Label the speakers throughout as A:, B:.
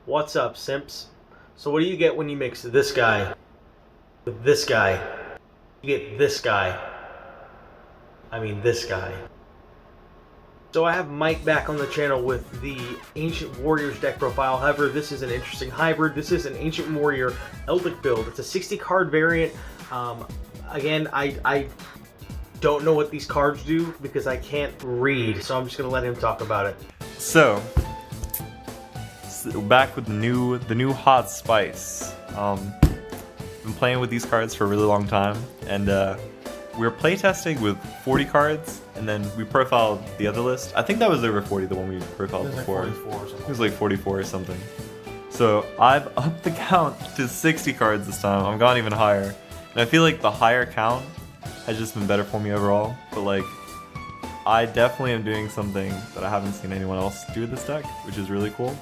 A: What's up, simps? So what do you get when you mix this guy with this guy? You get this guy. I mean this guy. So I have Mike back on the channel with the Ancient Warriors deck profile. However, this is an interesting hybrid. This is an Ancient Warrior Eldlich build. It's a 60 card variant. Again, I don't know what these cards do because I can't read, so I'm just gonna let him talk about it.
B: So back with the new hot spice. Been playing with these cards for a really long time, and we were playtesting with 40 cards, and then we profiled the other list. I think that was over 40, the one we profiled before.
A: Like 44 or something.
B: It was like 44 or something. So I've upped the count to 60 cards this time. I've gone even higher, and I feel like the higher count has just been better for me overall. But like, I definitely am doing something that I haven't seen anyone else do with this deck, which is really cool.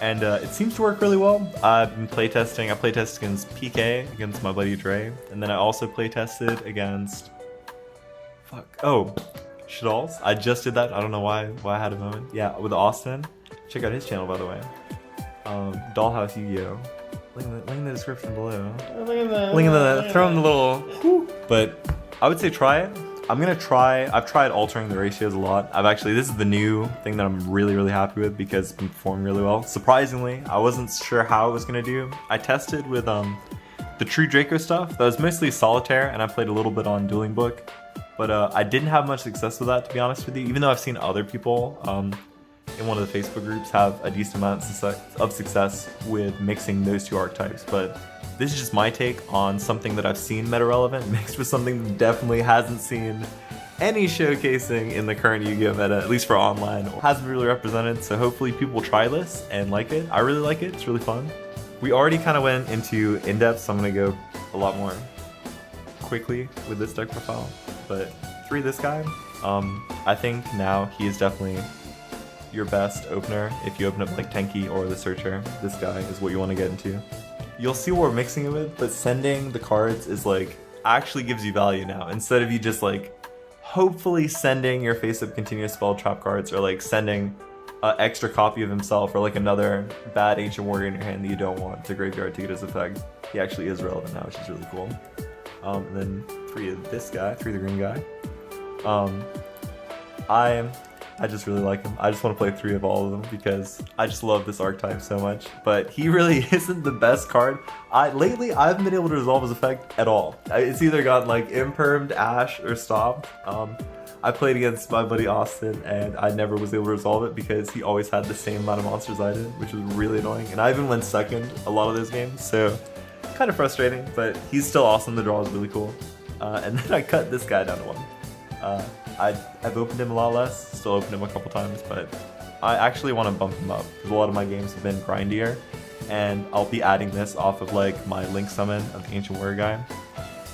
B: And it seems to work really well. I've been playtesting. I playtested against PK, against my buddy Dre, and then I also playtested against Shadalls. I just did that. I don't know why I had a moment. Yeah, with Austin. Check out his channel, by the way. Dollhouseygo. Link in the description below. Link in the throw in the little. But I would say try it. I've tried altering the ratios a lot. This is the new thing that I'm really happy with because it's been performing really well. Surprisingly, I wasn't sure how it was gonna do. I tested with the True Draco stuff. That was mostly solitaire, and I played a little bit on Dueling Book. But I didn't have much success with that, to be honest with you, even though I've seen other people in one of the Facebook groups have a decent amount of success with mixing those two archetypes. But this is just my take on something that I've seen meta relevant mixed with something that definitely hasn't seen any showcasing in the current Yu-Gi-Oh meta, at least for online, or hasn't really represented. So hopefully people will try this and like it. I really like it. It's really fun. We already kind of went into in-depth, so I'm going to go a lot more quickly with this deck profile. But 3 this guy, I think now he is definitely your best opener. If you open up like Tenki or the Searcher, this guy is what you want to get into. You'll see what we're mixing it with, but sending the cards is like actually gives you value now, instead of you just like hopefully sending your face-up continuous spell trap cards, or like sending an extra copy of himself, or like another bad Ancient Warrior in your hand that you don't want to graveyard to get his effect. He actually is relevant now, which is really cool. And then 3 of this guy, 3 of the green guy. I just really like him. I just want to play 3 of all of them because I just love this archetype so much. But he really isn't the best card. Lately, I haven't been able to resolve his effect at all. It's either gotten like impermed, ash, or stopped. I played against my buddy Austin, and I never was able to resolve it because he always had the same amount of monsters I did, which was really annoying. And I even went second a lot of those games, so kind of frustrating. But he's still awesome. The draw is really cool. And then I cut this guy down to 1. I've opened him a lot less, still opened him a couple times, but I actually want to bump him up because a lot of my games have been grindier, and I'll be adding this off of like my Link summon of the Ancient Warrior guy,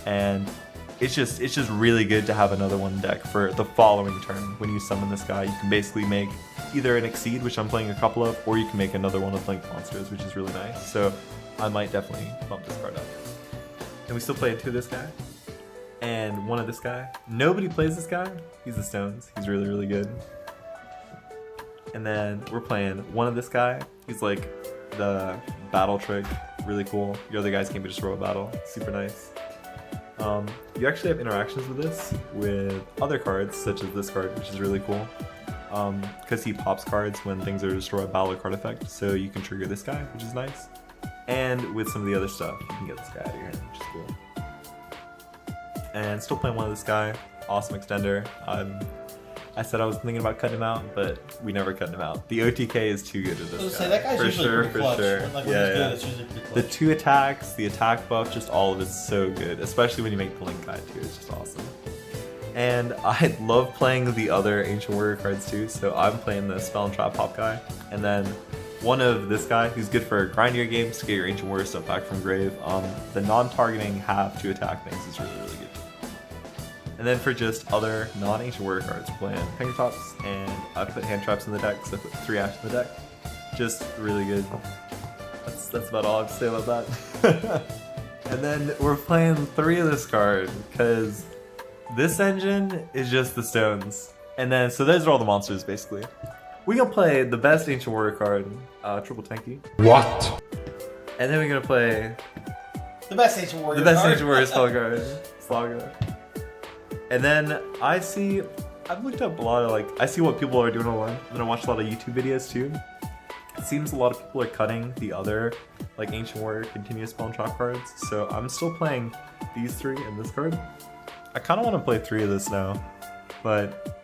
B: and it's just really good to have another one in deck for the following turn. When you summon this guy, you can basically make either an Exceed, which I'm playing a couple of, or you can make another one of Link monsters, which is really nice. So I might definitely bump this card up. And we still play 2 of this guy. And 1 of this guy. Nobody plays this guy. He's the Stones. He's really good. And then we're playing 1 of this guy. He's like the battle trick. Really cool. Your other guys can't be just throw a battle. Super nice. You actually have interactions with this with other cards, such as this card, which is really cool. Because he pops cards when things are destroyed battle or card effect. So you can trigger this guy, which is nice. And with some of the other stuff, you can get this guy out of your hand, which is cool. And still playing 1 of this guy, awesome extender. I said I was thinking about cutting him out, but we never cut him out. The OTK is too good with this guy.
A: Say, that guy's usually pretty clutch. Like,
B: Yeah.
A: It's usually pretty clutch.
B: The 2 attacks, the attack buff, just all of it's so good, especially when you make the Link guy too. It's just awesome. And I love playing the other Ancient Warrior cards too, so I'm playing the Spell and Trap Pop guy, and then 1 of this guy, who's good for grindier games to get your Ancient Warrior stuff back from grave. The non-targeting have 2 attack things is really good. And then for just other non-Ancient Warrior cards, we're playing Fingertops, and I put hand traps in the deck, so I put 3 ash in the deck. Just really good. That's about all I have to say about that. And then we're playing 3 of this card, because this engine is just the Stones. And then, so those are all the monsters, basically. We're gonna play the best Ancient Warrior card, Triple Tanky.
C: What?
B: And then we're gonna play
A: The best Ancient Warrior
B: the best
A: card.
B: Ancient Warrior spell card, Saga. And then I've looked up a lot of I see what people are doing online, and then I watch a lot of YouTube videos too. It seems a lot of people are cutting the other Ancient Warrior continuous spell and trap cards, so I'm still playing these 3 and this card. I kind of want to play 3 of this now, but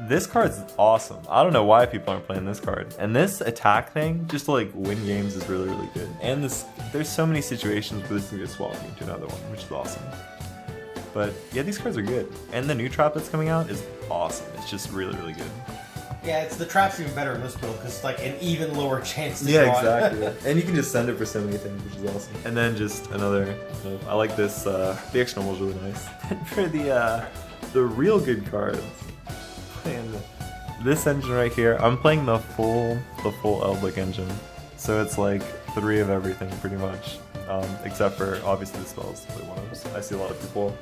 B: this card's awesome. I don't know why people aren't playing this card. And this attack thing, just to win games, is really, really good. And there's so many situations where this can get swapped into another one, which is awesome. But yeah, these cards are good. And the new trap that's coming out is awesome. It's just really, really good.
A: Yeah, the trap's even better in this build because it's an even lower chance to draw.
B: Yeah, exactly. And you can just send it for so many things, which is awesome. And then just another, I like this, the extra normal is really nice. And for the real good cards, playing this engine right here, I'm playing the full Eldlich engine. So it's 3 of everything pretty much. Except for obviously the spells to play one of those. I see a lot of people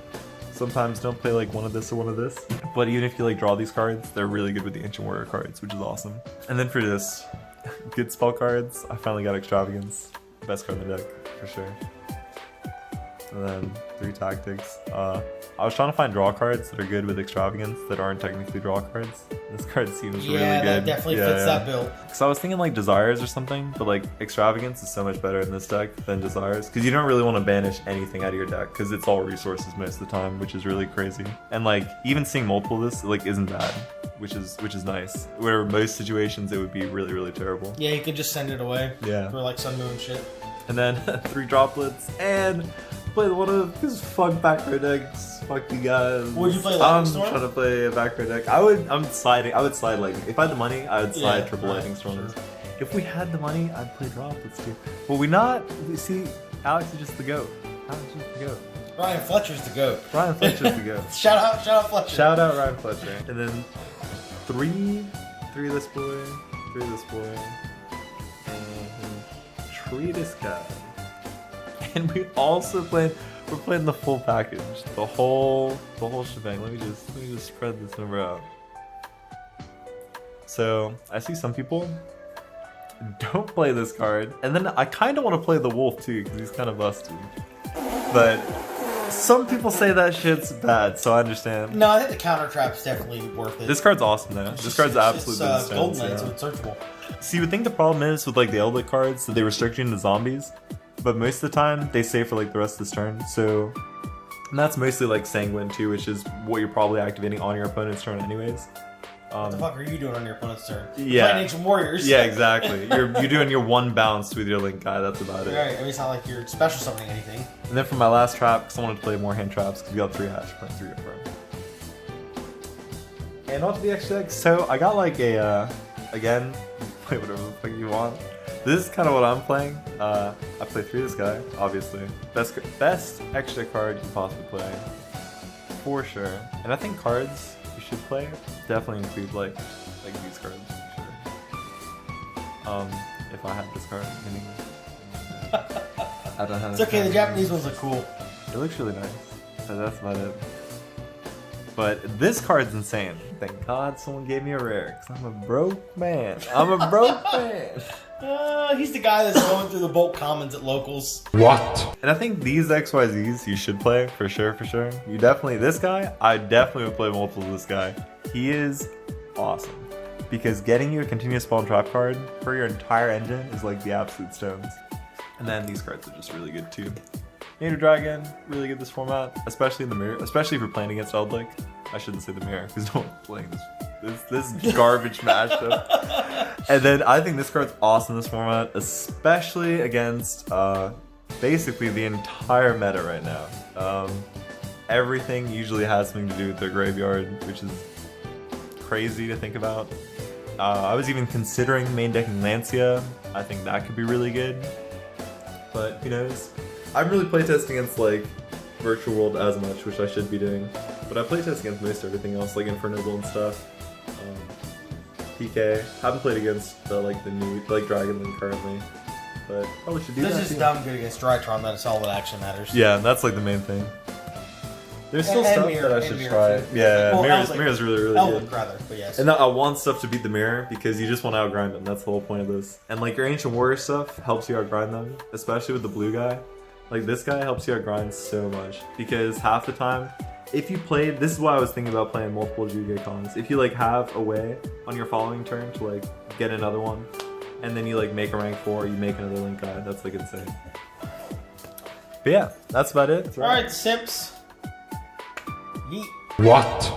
B: sometimes don't play one of this or one of this. But even if you draw these cards, they're really good with the Ancient Warrior cards, which is awesome. And then for this, good spell cards, I finally got Extravagance. Best card in the deck, for sure. And then 3 tactics. I was trying to find draw cards that are good with Extravagance that aren't technically draw cards. This card seems really good.
A: Yeah, that definitely fits that build.
B: So I was thinking Desires or something, but Extravagance is so much better in this deck than Desires, because you don't really want to banish anything out of your deck, because it's all resources most of the time, which is really crazy. And even seeing multiple of this isn't bad, which is nice. Where most situations it would be really, really terrible.
A: Yeah, you could just send it away.
B: Yeah.
A: For Sun Moon shit.
B: And then 3 droplets and play one of these fuck back row decks. Fuck you guys.
A: Would you play Lightning Storm?
B: I'm trying to play a back row deck. I would slide if I had the money, I would slide triple Lightning Storms. Sure. If we had the money, I'd play droplets too. But we see, Alex is just the GOAT. Alex is just the GOAT.
A: Ryan Fletcher's the GOAT.
B: Ryan Fletcher's the GOAT.
A: Shout out Fletcher.
B: Shout out Ryan Fletcher. And then 3 this boy, 3 this boy, and 3 this guy. And we're playing the full package, the whole shebang. Let me just spread this number out. So I see some people don't play this card, and then I kind of want to play the wolf too because he's kind of busted. But some people say that shit's bad, so I understand.
A: No, I think the counter trap's definitely worth it.
B: This card's awesome though. This card's absolutely
A: it's golden land, so it's searchable.
B: See, you would think the problem is with the Eldlich cards that they restrict you into zombies. But most of the time, they save for the rest of this turn, so... And that's mostly Sanguine too, which is what you're probably activating on your opponent's turn anyways.
A: What the fuck are you doing on your opponent's turn?
B: Yeah.
A: Playing Ancient Warriors.
B: Yeah, exactly. You're doing your 1 bounce with your Link guy, that's about it.
A: Right, I mean, it's not like you're special summoning anything.
B: And then for my last trap, because I wanted to play more hand traps, because we got 3 hash, playing 3 up front. And onto the extra deck. So I got again, play whatever the fuck you want. This is kind of what I'm playing. I play 3 this guy, obviously. Best extra card you can possibly play, for sure. And I think cards you should play definitely include these cards, for sure. If I had this card in English. I don't have.
A: It's okay. The Japanese ones look cool.
B: It looks really nice. So that's about it. But this card's insane. Thank God someone gave me a rare, because I'm a broke man.
A: He's the guy that's going through the bulk commons at locals.
C: What?
B: And I think these XYZs you should play, for sure. You definitely, this guy, I definitely would play multiples of this guy. He is awesome. Because getting you a continuous spell and trap card for your entire engine is the absolute stones. And then these cards are just really good too. Native Dragon, really good this format, especially in the mirror, especially if you're playing against Eldlich. I shouldn't say the mirror, because no one's playing this garbage matchup. And then I think this card's awesome in this format, especially against basically the entire meta right now. Everything usually has something to do with their graveyard, which is crazy to think about. I was even considering main decking Lancia. I think that could be really good, but who knows? I haven't really playtested against Virtual World as much, which I should be doing. But I playtest against most everything else, Infernoble and stuff. PK. Haven't played against the new Dragon Link currently, but probably should do that.
A: This is dumb good against Drytron. That's all that actually matters.
B: Yeah, that's the main thing. There's still
C: And
B: stuff
C: mirror,
B: that I
C: and
B: should
C: mirror
B: try.
C: too.
B: Yeah,
C: Well,
B: mirror's really, really
C: Eldlich,
B: good.
C: rather, but yes.
B: And I want stuff to beat the mirror because you just want to outgrind them. That's the whole point of this. And like your Ancient Warrior stuff helps you outgrind them, especially with the blue guy. Like this guy helps you outgrind so much because half the time, if you played, this is why I was thinking about playing multiple Juge cons. If you like have a way on your following turn to like get another one, and then you like make a rank 4, you make another Link guy. That's like insane. But yeah, that's about it.
C: Alright, Simps. Yeet.
D: What?